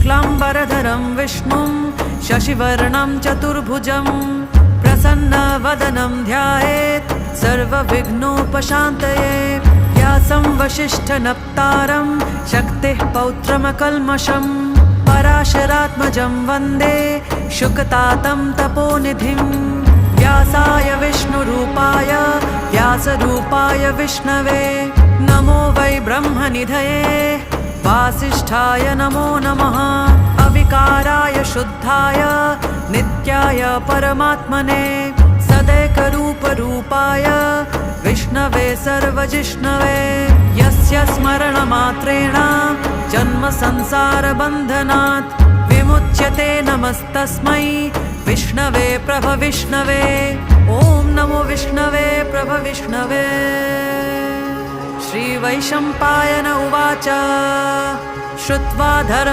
शुक्लाम्बरधरं विष्णुं शशिवर्णं चतुर्भुजं प्रसन्नवदनं ध्यायेत् सर्वविघ्नोपशान्तये। व्यासं वसिष्ठनप्तारं शक्तिः पौत्रमकल्मषं पराशरात्मजं वन्दे शुकतातं तपोनिधिं। व्यासाय विष्णुरूपाय व्यासरूपाय विष्णवे नमो वै ब्रह्मनिधये वासिष्ठाय नमो नमः। अविकाराय शुद्धाय नित्याय परमात्मने सदैकरूपरूपाय विष्णवे सर्वजिष्णवे। यस्य स्मरणमात्रेण जन्मसंसारबन्धनात् विमुच्यते नमस्तस्मै विष्णवे प्रभविष्णवे। ॐ नमो विष्णवे प्रभविष्णवे। श्रीवैशम्पायन उवाच श्रुत्वा धर्म